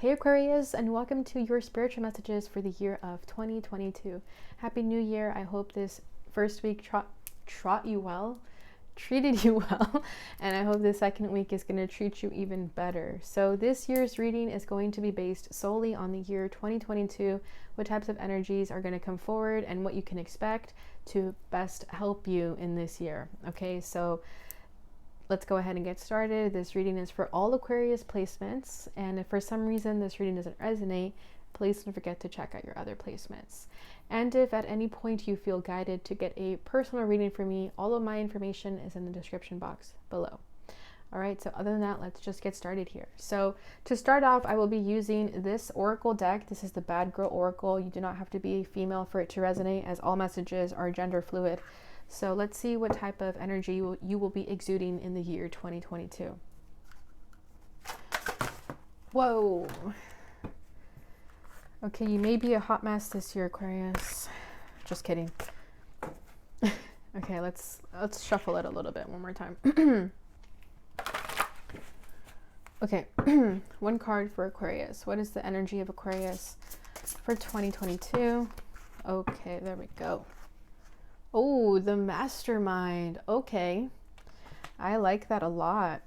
Hey Aquarius, and welcome to your spiritual messages for the year of 2022. Happy New Year. I hope this first week treated you well, and I hope the second week is going to treat you even better. So this year's reading is going to be based solely on the year 2022, what types of energies are going to come forward and what you can expect to best help you in this year. Okay, so let's go ahead and get started. This reading is for all Aquarius placements, and if for some reason this reading doesn't resonate, please don't forget to check out your other placements. And if at any point you feel guided to get a personal reading from me, all of my information is in the description box below. All right, so other than that, let's just get started here. So to start off, I will be using this Oracle deck. This is the Bad Girl Oracle. You do not have to be female for it to resonate, as all messages are gender fluid. So let's see what type of energy you will be exuding in the year 2022. Whoa. Okay, you may be a hot mess this year, Aquarius. Just kidding. Okay, let's shuffle it a little bit one more time. Okay, one card for Aquarius. What is the energy of Aquarius for 2022? Okay, there we go. Oh, the Mastermind. Okay. I like that a lot.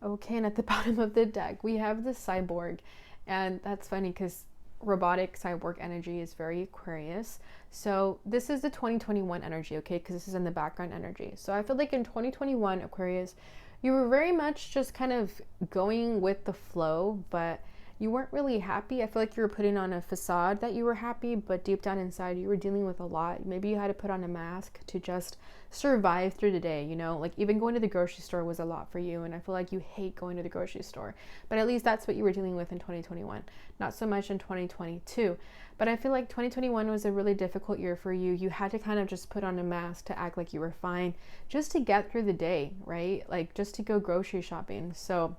Okay, and at the bottom of the deck, we have the Cyborg. And that's funny because robotic cyborg energy is very Aquarius. So this is the 2021 energy, okay? Because this is in the background energy. So I feel like in 2021, Aquarius, you were very much just kind of going with the flow, but you weren't really happy. I feel like you were putting on a facade that you were happy, but deep down inside you were dealing with a lot. Maybe you had to put on a mask to just survive through the day, you know? Like even going to the grocery store was a lot for you, and I feel like you hate going to the grocery store. But at least that's what you were dealing with in 2021. Not so much in 2022. But I feel like 2021 was a really difficult year for you. You had to kind of just put on a mask to act like you were fine just to get through the day, right? Like just to go grocery shopping. So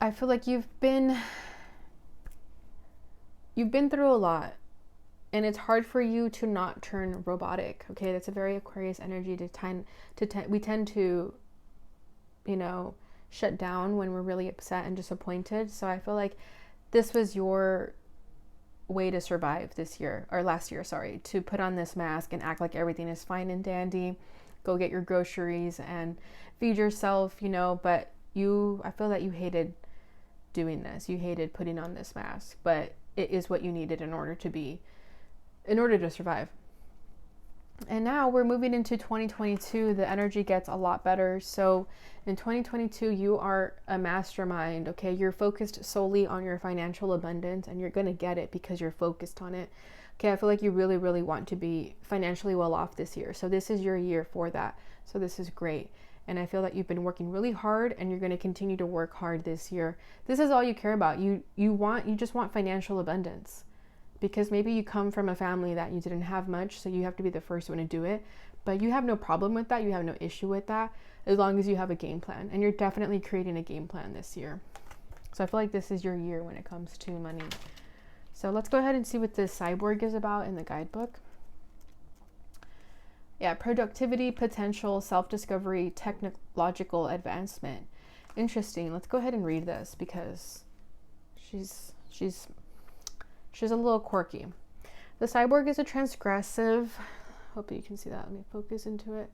I feel like you've been through a lot, and it's hard for you to not turn robotic. Okay, that's a very Aquarius energy we tend to, you know, shut down when we're really upset and disappointed. So I feel like this was your way to survive this year, or last year, sorry, to put on this mask and act like everything is fine and dandy, go get your groceries and feed yourself, you know, but I feel that you hated doing this. You hated putting on this mask, but it is what you needed in order to survive. And now we're moving into 2022. The energy gets a lot better. So in 2022, you are a mastermind, okay? You're focused solely on your financial abundance, and you're going to get it because you're focused on it. Okay, I feel like you really, really want to be financially well off this year. So this is your year for that. So this is great. And I feel that you've been working really hard, and you're going to continue to work hard this year. This is all you care about. You just want financial abundance, because maybe you come from a family that you didn't have much, so you have to be the first one to do it. But you have no problem with that. You have no issue with that, as long as you have a game plan. And you're definitely creating a game plan this year. So I feel like this is your year when it comes to money. So let's go ahead and see what this Cyborg is about in the guidebook. Yeah, productivity, potential, self-discovery, technological advancement. Interesting. Let's go ahead and read this because she's a little quirky. The Cyborg is a transgressive, hope you can see that. Let me focus into it.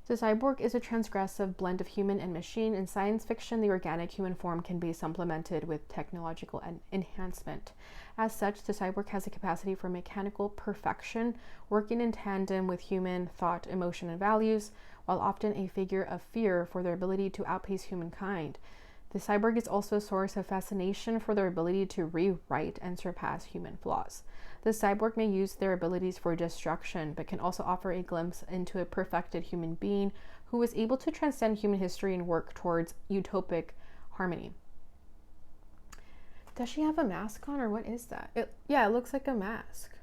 The Cyborg is a transgressive blend of human and machine. In science fiction, the organic human form can be supplemented with technological enhancement. As such, the Cyborg has a capacity for mechanical perfection, working in tandem with human thought, emotion, and values, while often a figure of fear for their ability to outpace humankind. The Cyborg is also a source of fascination for their ability to rewrite and surpass human flaws. The Cyborg may use their abilities for destruction, but can also offer a glimpse into a perfected human being who is able to transcend human history and work towards utopic harmony. Does she have a mask on, or what is that? It looks like a mask.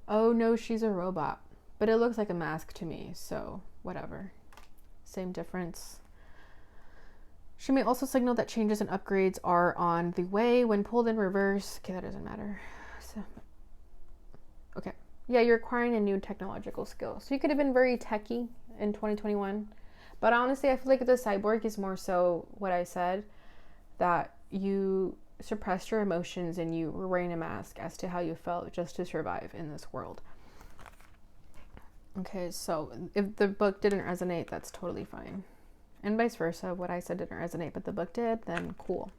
Oh no, she's a robot. But it looks like a mask to me, so whatever. Same difference. She may also signal that changes and upgrades are on the way when pulled in reverse. Okay, that doesn't matter. So, okay. Yeah, you're acquiring a new technological skill. So you could have been very techie in 2021, But honestly, I feel like the cyborg is more so what I said, that you suppressed your emotions and you were wearing a mask as to how you felt just to survive in this world. Okay, so if the book didn't resonate, that's totally fine. And vice versa, what I said didn't resonate, but the book did, then cool.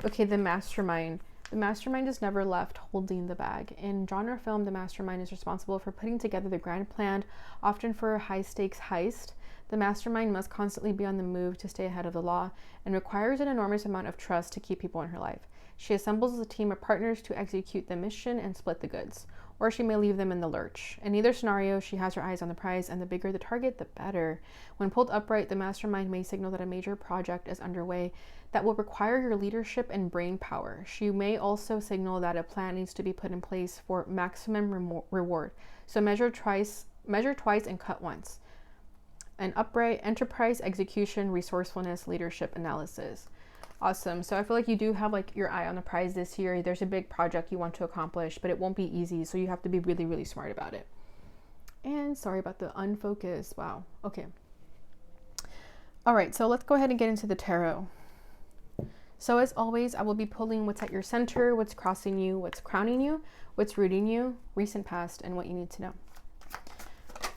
Okay, the mastermind. The mastermind is never left holding the bag. In genre film, the mastermind is responsible for putting together the grand plan, often for a high-stakes heist. The mastermind must constantly be on the move to stay ahead of the law and requires an enormous amount of trust to keep people in her life. She assembles a team of partners to execute the mission and split the goods, or she may leave them in the lurch. In either scenario, she has her eyes on the prize, and the bigger the target, the better. When pulled upright, the mastermind may signal that a major project is underway that will require your leadership and brain power. She may also signal that a plan needs to be put in place for maximum reward. So measure twice and cut once. An upright enterprise, execution, resourcefulness, leadership, analysis. Awesome. So I feel like you do have like your eye on the prize this year. There's a big project you want to accomplish, but it won't be easy. So you have to be really, really smart about it. And sorry about the unfocus. Wow. Okay. All right. So let's go ahead and get into the tarot. So as always, I will be pulling what's at your center, what's crossing you, what's crowning you, what's rooting you, recent past, and what you need to know.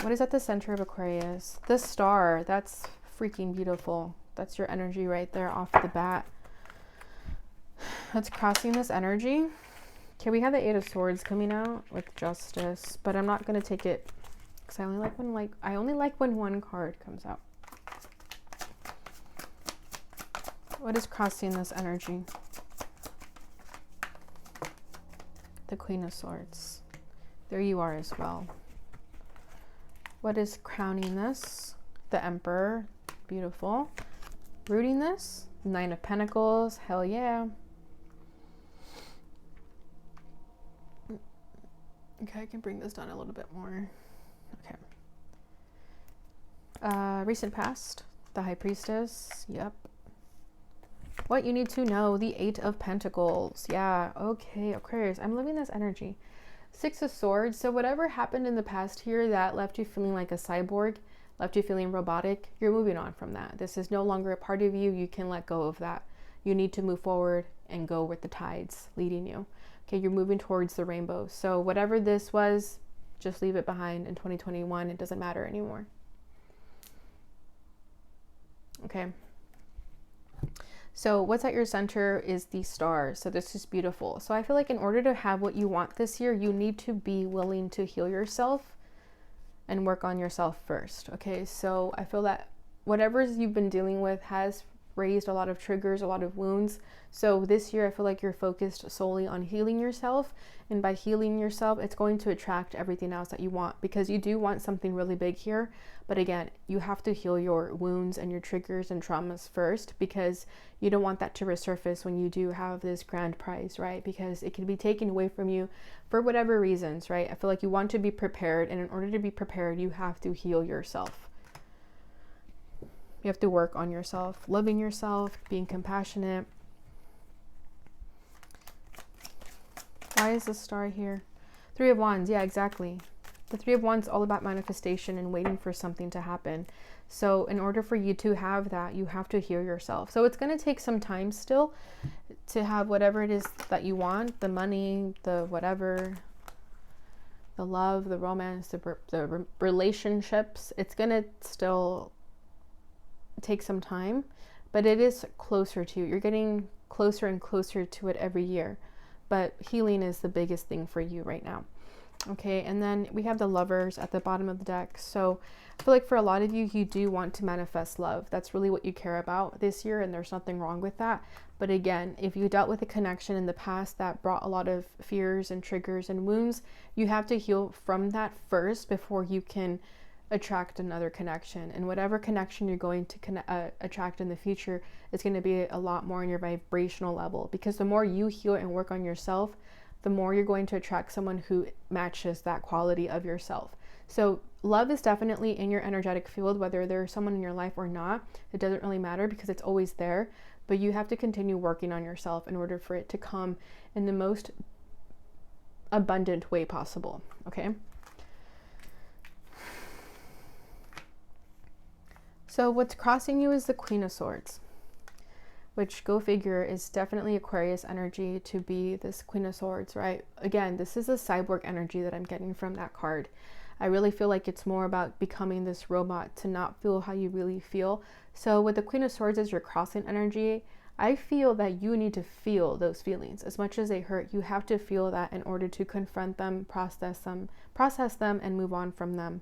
What is at the center of Aquarius? The star. That's freaking beautiful. That's your energy right there off the bat. That's crossing this energy. Okay, we have the Eight of Swords coming out with Justice, but I'm not going to take it because I only like when one card comes out. What is crossing this energy? The Queen of Swords. There you are as well. What is crowning this? The Emperor. Beautiful. Rooting this? Nine of Pentacles. Hell yeah. Okay, I can bring this down a little bit more. Okay. Recent past. The High Priestess. Yep. What you need to know. The Eight of Pentacles. Yeah. Okay, Aquarius. I'm loving this energy. Six of Swords. So whatever happened in the past here that left you feeling like a cyborg, left you feeling robotic, you're moving on from that. This is no longer a part of you. You can let go of that. You need to move forward and go with the tides leading you. Okay, you're moving towards the rainbow. So whatever this was, just leave it behind in 2021. It doesn't matter anymore. Okay. So what's at your center is the star. So this is beautiful. So I feel like in order to have what you want this year, you need to be willing to heal yourself and work on yourself first. Okay, so I feel that whatever you've been dealing with has raised a lot of triggers, a lot of wounds. So this year I feel like you're focused solely on healing yourself, and by healing yourself it's going to attract everything else that you want, because you do want something really big here. But again, you have to heal your wounds and your triggers and traumas first, because you don't want that to resurface when you do have this grand prize, right? Because it can be taken away from you for whatever reasons, right? I feel like you want to be prepared, and in order to be prepared you have to heal yourself. You have to work on yourself, loving yourself, being compassionate. Why is the star here? Three of Wands. Yeah, exactly. The Three of Wands is all about manifestation and waiting for something to happen. So in order for you to have that, you have to heal yourself. So it's going to take some time still to have whatever it is that you want, the money, the whatever, the love, the romance, the relationships. It's going to still take some time, but it is closer to you. You're getting closer and closer to it every year, but healing is the biggest thing for you right now. Okay, and then we have the Lovers at the bottom of the deck. So I feel like for a lot of you, you do want to manifest love. That's really what you care about this year, and there's nothing wrong with that. But again, if you dealt with a connection in the past that brought a lot of fears and triggers and wounds, you have to heal from that first before you can attract another connection. And whatever connection you're going to attract in the future is going to be a lot more on your vibrational level, because the more you heal and work on yourself, the more you're going to attract someone who matches that quality of yourself. So love is definitely in your energetic field, whether there's someone in your life or not. It doesn't really matter, because it's always there, but you have to continue working on yourself in order for it to come in the most abundant way possible. Okay. So what's crossing you is the Queen of Swords, which, go figure, is definitely Aquarius energy to be this Queen of Swords, right? Again, this is a cyborg energy that I'm getting from that card. I really feel like it's more about becoming this robot to not feel how you really feel. So with the Queen of Swords as your crossing energy, I feel that you need to feel those feelings. As much as they hurt, you have to feel that in order to confront them, process them, and move on from them.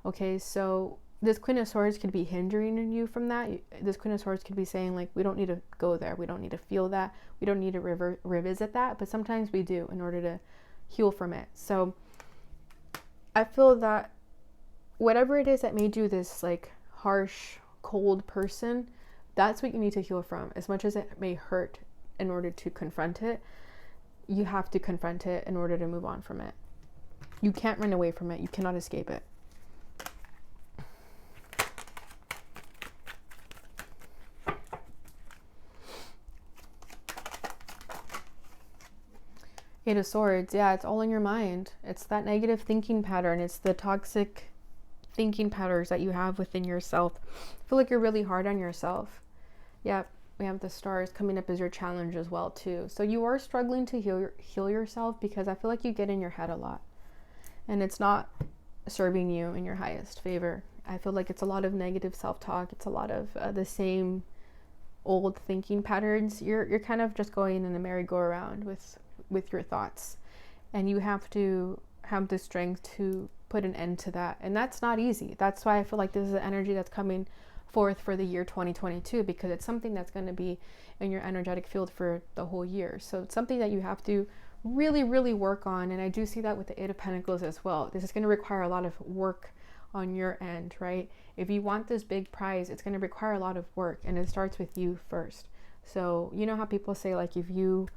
Okay, so this Queen of Swords could be hindering you from that. This Queen of Swords could be saying, like, we don't need to go there. We don't need to feel that. We don't need to revisit that. But sometimes we do in order to heal from it. So I feel that whatever it is that made you this, like, harsh, cold person, that's what you need to heal from. As much as it may hurt, in order to confront it, you have to confront it in order to move on from it. You can't run away from it. You cannot escape it. Eight of Swords, yeah, it's all in your mind. It's that negative thinking pattern. It's the toxic thinking patterns that you have within yourself. I feel like you're really hard on yourself. Yeah, we have the stars coming up as your challenge as well too. So you are struggling to heal yourself, because I feel like you get in your head a lot. And it's not serving you in your highest favor. I feel like it's a lot of negative self-talk. It's a lot of the same old thinking patterns. You're kind of just going in a merry-go-round with your thoughts, and you have to have the strength to put an end to that, and that's not easy. That's why I feel like this is an energy that's coming forth for the year 2022, because it's something that's going to be in your energetic field for the whole year. So it's something that you have to really, really work on, and I do see that with the Eight of Pentacles as well. This is going to require a lot of work on your end, right? If you want this big prize, it's going to require a lot of work, and it starts with you first. So you know how people say, like, if you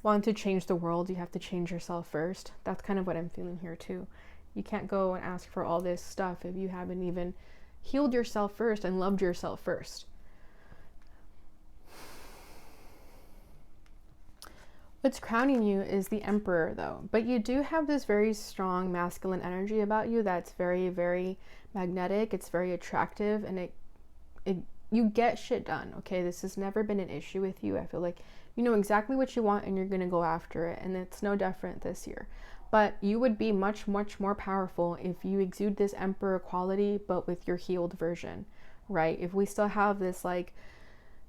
want to change the world, you have to change yourself first. That's kind of what I'm feeling here too. You can't go and ask for all this stuff if you haven't even healed yourself first and loved yourself first. What's crowning you is the Emperor though, but you do have this very strong masculine energy about you that's very, very magnetic. It's very attractive, and you get shit done. Okay, this has never been an issue with you. I feel like you know exactly what you want and you're going to go after it, and it's no different this year. But you would be much, much more powerful if you exude this Emperor quality, but with your healed version, right? If we still have this, like,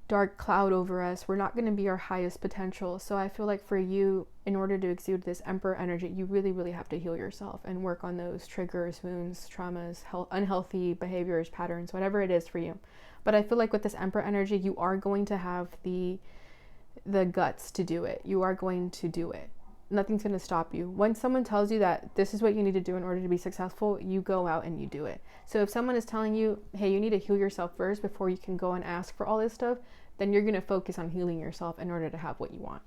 dark cloud over us, we're not going to be our highest potential. So I feel like for you, in order to exude this Emperor energy, you really, really have to heal yourself and work on those triggers, wounds, traumas, unhealthy behaviors, patterns, whatever it is for you. But I feel like with this Emperor energy, you are going to have the guts to do it. You are going to do it. Nothing's going to stop you. When someone tells you that this is what you need to do in order to be successful, you go out and you do it. So if someone is telling you, hey, you need to heal yourself first before you can go and ask for all this stuff, then you're going to focus on healing yourself in order to have what you want.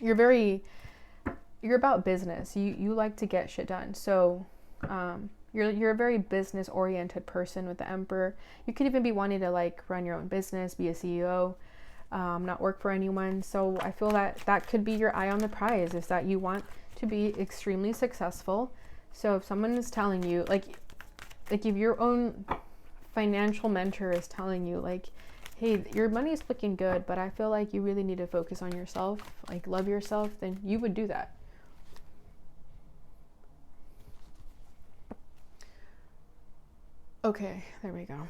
You're about business. You like to get shit done. So you're a very business oriented person with the Emperor. You could even be wanting to, like, run your own business, be a CEO, not work for anyone. So I feel that could be your eye on the prize, is that you want to be extremely successful. So if someone is telling you, like if your own financial mentor is telling you, like, hey, your money is looking good, but I feel like you really need to focus on yourself, like love yourself, then you would do that. Okay, there we go.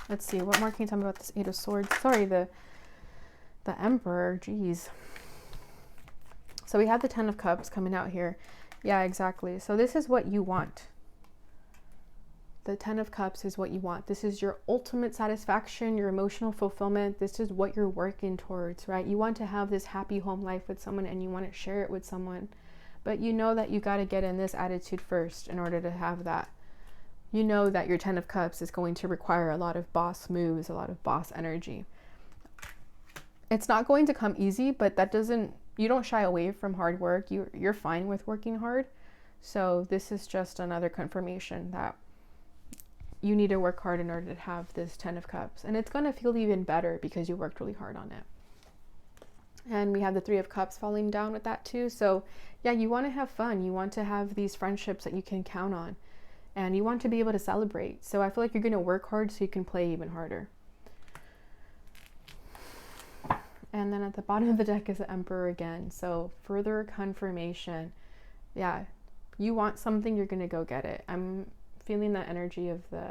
Let's see, what more can you tell me about this Eight of Swords? Sorry, the Emperor, geez. So we have the Ten of Cups coming out here. Yeah, exactly. So this is what you want. The Ten of Cups is what you want. This is your ultimate satisfaction, your emotional fulfillment. This is what you're working towards, right? You want to have this happy home life with someone, and you want to share it with someone. But you know that you got to get in this attitude first in order to have that. You know that your Ten of Cups is going to require a lot of boss moves, a lot of boss energy. It's not going to come easy, but you don't shy away from hard work. You're fine with working hard. So this is just another confirmation that you need to work hard in order to have this Ten of Cups. And it's going to feel even better because you worked really hard on it. And we have the Three of Cups falling down with that too. So yeah, you want to have fun. You want to have these friendships that you can count on. and you want to be able to celebrate. So I feel like you're going to work hard so you can play even harder. And then at the bottom of the deck is the Emperor again. So further confirmation. Yeah, you want something, you're going to go get it. I'm feeling that energy of the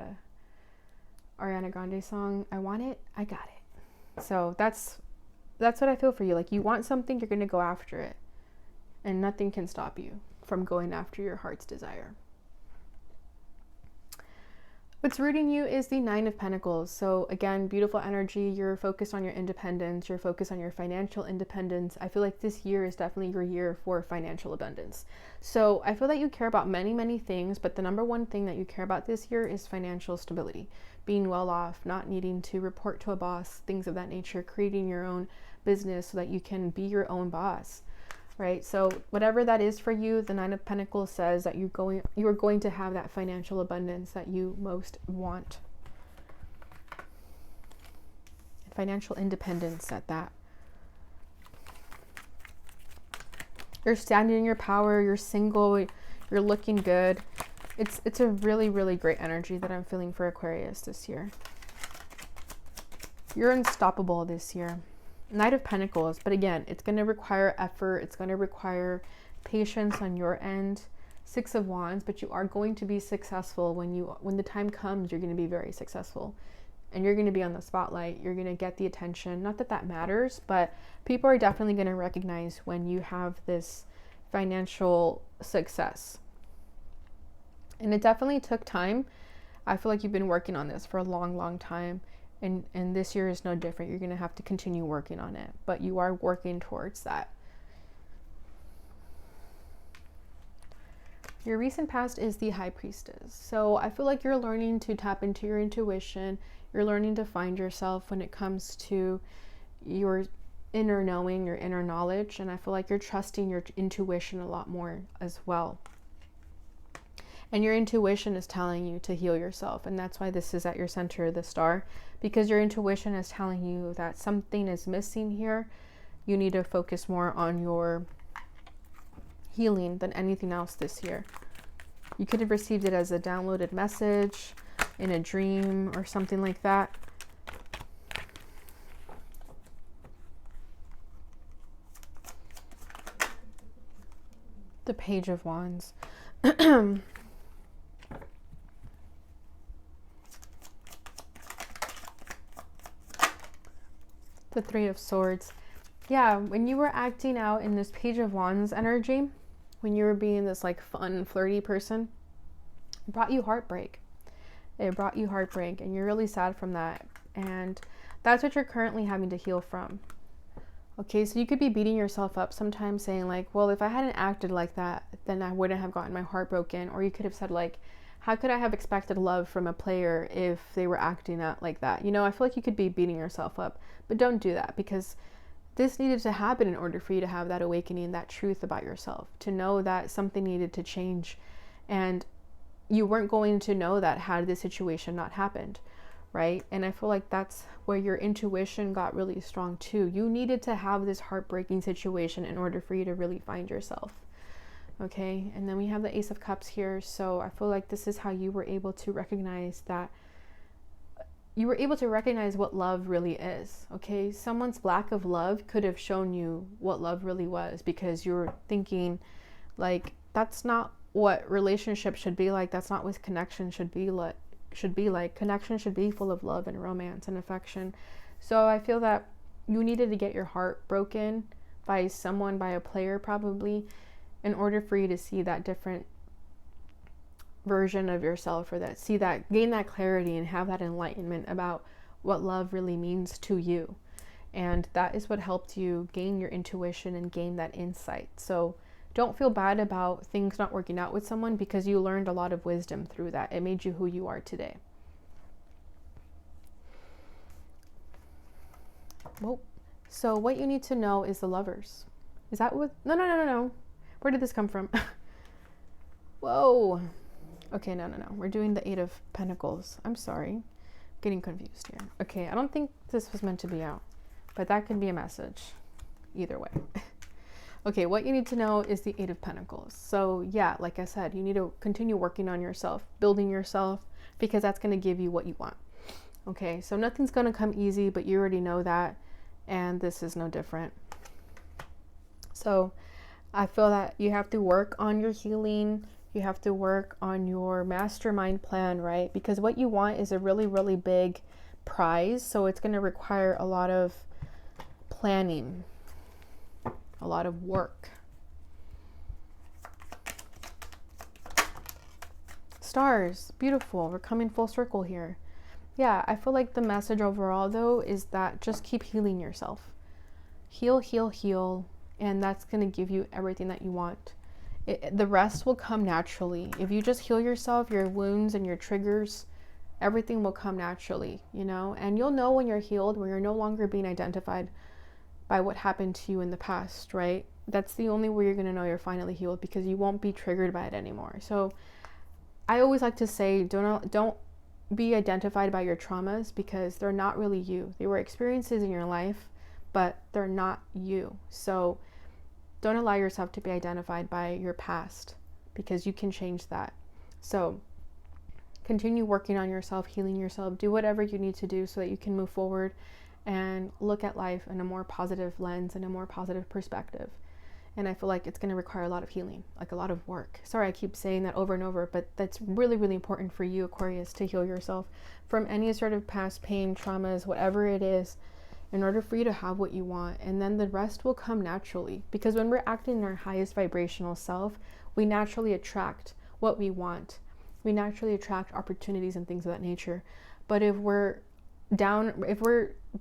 Ariana Grande song, I want it, I got it. So that's what I feel for you. Like, you want something, you're going to go after it. And nothing can stop you from going after your heart's desire. What's rooting you is the Nine of Pentacles. So again, beautiful energy. You're focused on your independence. You're focused on your financial independence. I feel like this year is definitely your year for financial abundance. So I feel that you care about many, many things, but the number one thing that you care about this year is financial stability, being well off, not needing to report to a boss, things of that nature, creating your own business so that you can be your own boss. Right? So whatever that is for you, the Nine of Pentacles says that you are going to have that financial abundance that you most want. Financial independence at that. You're standing in your power, you're single, you're looking good. It's a really, really great energy that I'm feeling for Aquarius this year. You're unstoppable this year. Knight of Pentacles, but again, it's going to require effort. It's going to require patience on your end. Six of Wands, but you are going to be successful when the time comes. You're going to be very successful, and you're going to be on the spotlight. You're going to get the attention. Not that that matters, but people are definitely going to recognize when you have this financial success. And it definitely took time. I feel like you've been working on this for a long, long time. And this year is no different. You're going to have to continue working on it, but you are working towards that. Your recent past is the High Priestess. So I feel like you're learning to tap into your intuition. You're learning to find yourself when it comes to your inner knowing, your inner knowledge. And I feel like you're trusting your intuition a lot more as well. And your intuition is telling you to heal yourself. And that's why this is at your center of the star, because your intuition is telling you that something is missing here. You need to focus more on your healing than anything else this year. You could have received it as a downloaded message in a dream or something like that. The Page of Wands. The Three of Swords. Yeah, when you were acting out in this Page of Wands energy, when you were being this like fun, flirty person, it brought you heartbreak. It brought you heartbreak, and you're really sad from that. And that's what you're currently having to heal from. Okay, so you could be beating yourself up sometimes, saying like, well, if I hadn't acted like that, then I wouldn't have gotten my heart broken. Or you could have said like, how could I have expected love from a player if they were acting out like that? You know, I feel like you could be beating yourself up, but don't do that, because this needed to happen in order for you to have that awakening, that truth about yourself, to know that something needed to change. And you weren't going to know that had this situation not happened, right? And I feel like that's where your intuition got really strong too. You needed to have this heartbreaking situation in order for you to really find yourself. Okay, and then we have the Ace of Cups here. So I feel like this is how you were able to recognize that. You were able to recognize what love really is. Okay, someone's lack of love could have shown you what love really was, because you were thinking like, that's not what relationship should be like. That's not what connection should be like. Connection should be full of love and romance and affection. So I feel that you needed to get your heart broken by someone, by a player probably, in order for you to see that different version of yourself, or that gain that clarity and have that enlightenment about what love really means to you. And that is what helped you gain your intuition and gain that insight. So don't feel bad about things not working out with someone, because you learned a lot of wisdom through that. It made you who you are today. Well, so what you need to know is the Lovers. Is that what? No. Where did this come from? Whoa. Okay, no. We're doing the Eight of Pentacles. I'm sorry. I'm getting confused here. Okay, I don't think this was meant to be out, but that could be a message. Either way. Okay, what you need to know is the Eight of Pentacles. So yeah, like I said, you need to continue working on yourself, building yourself, because that's going to give you what you want. Okay, so nothing's going to come easy, but you already know that, and this is no different. So I feel that you have to work on your healing. You have to work on your mastermind plan, right? Because what you want is a really, really big prize. So it's going to require a lot of planning, a lot of work. Stars, beautiful. We're coming full circle here. Yeah, I feel like the message overall, though, is that just keep healing yourself. Heal, heal, heal. And that's going to give you everything that you want. The rest will come naturally. If you just heal yourself, your wounds and your triggers, everything will come naturally, you know? And you'll know when you're healed, when you're no longer being identified by what happened to you in the past, right? That's the only way you're going to know you're finally healed, because you won't be triggered by it anymore. So I always like to say, don't be identified by your traumas, because they're not really you. They were experiences in your life, but they're not you. So don't allow yourself to be identified by your past, because you can change that. So continue working on yourself, healing yourself, do whatever you need to do so that you can move forward and look at life in a more positive lens and a more positive perspective. And I feel like it's going to require a lot of healing, like a lot of work. Sorry, I keep saying that over and over, but that's really, really important for you, Aquarius, to heal yourself from any sort of past pain, traumas, whatever it is, in order for you to have what you want. And then the rest will come naturally, because when we're acting in our highest vibrational self, we naturally attract what we want. We naturally attract opportunities and things of that nature. But if we're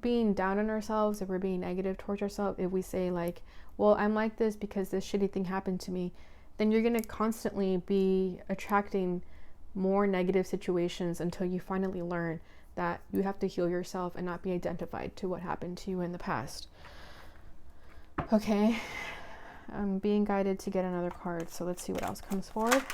being down on ourselves, if we're being negative towards ourselves, if we say like, well, I'm like this because this shitty thing happened to me, then you're going to constantly be attracting more negative situations until you finally learn that you have to heal yourself and not be identified to what happened to you in the past. Okay, I'm being guided to get another card, so let's see what else comes forward.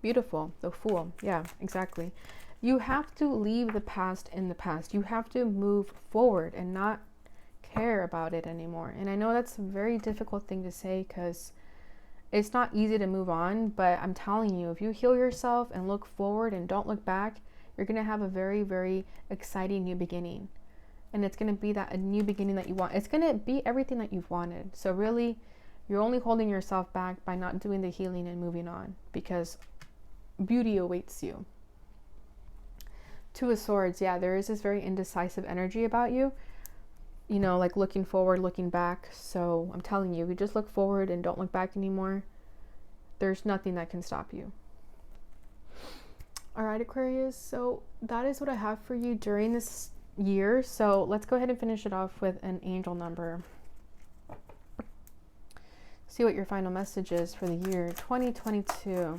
Beautiful, the Fool. Yeah, exactly. You have to leave the past in the past. You have to move forward and not care about it anymore. And I know that's a very difficult thing to say, because it's not easy to move on, but I'm telling you, if you heal yourself and look forward and don't look back, you're going to have a very, very exciting new beginning. And it's going to be a new beginning that you want. It's going to be everything that you've wanted. So really, you're only holding yourself back by not doing the healing and moving on, because beauty awaits you. Two of Swords. Yeah, there is this very indecisive energy about you. You know, like looking forward, looking back. So I'm telling you, if you just look forward and don't look back anymore, there's nothing that can stop you. All right, Aquarius. So that is what I have for you during this year. So let's go ahead and finish it off with an angel number. See what your final message is for the year 2022.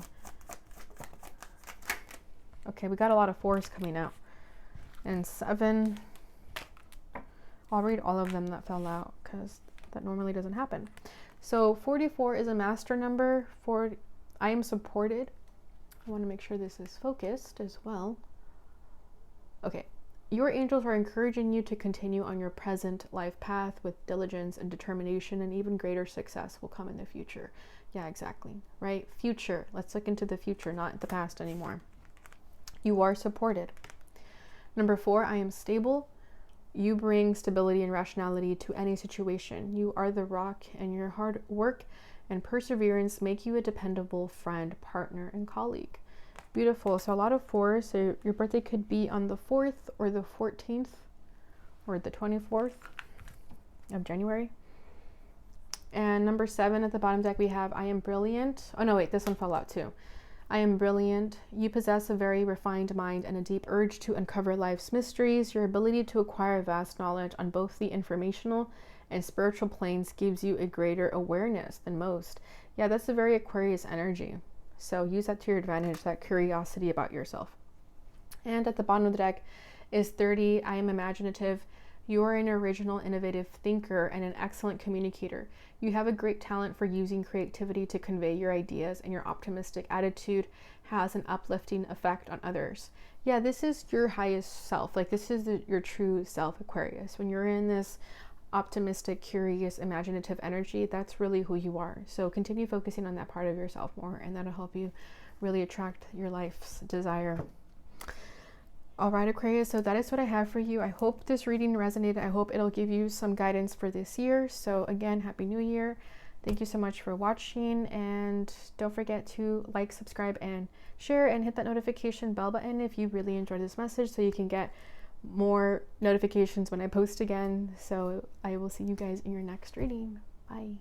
Okay, we got a lot of 4s coming out. And 7. I'll read all of them that fell out, because that normally doesn't happen. So 44 is a master number. I am supported. I want to make sure this is focused as well. Okay. Your angels are encouraging you to continue on your present life path with diligence and determination, and even greater success will come in the future. Yeah, exactly. Right? Future. Let's look into the future, not the past anymore. You are supported. Number 4, I am stable. You bring stability and rationality to any situation. You are the rock, and your hard work and perseverance make you a dependable friend, partner, and colleague. Beautiful. So a lot of 4s. So your birthday could be on the 4th or the 14th or the 24th of January. And number 7 at the bottom deck, we have I am brilliant. Oh no, wait, this one fell out too. I am brilliant. You possess a very refined mind and a deep urge to uncover life's mysteries. Your ability to acquire vast knowledge on both the informational and spiritual planes gives you a greater awareness than most. Yeah, that's a very Aquarius energy. So use that to your advantage, that curiosity about yourself. And at the bottom of the deck is 30. I am imaginative. You are an original, innovative thinker and an excellent communicator. You have a great talent for using creativity to convey your ideas, and your optimistic attitude has an uplifting effect on others. Yeah, this is your highest self. Like, this is your true self, Aquarius. When you're in this optimistic, curious, imaginative energy, that's really who you are. So continue focusing on that part of yourself more, and that'll help you really attract your life's desire. All right, Aquarius, so that is what I have for you. I hope this reading resonated. I hope it'll give you some guidance for this year. So again, Happy New Year. Thank you so much for watching, and don't forget to like, subscribe, and share, and hit that notification bell button if you really enjoyed this message, so you can get more notifications when I post again. So I will see you guys in your next reading. Bye.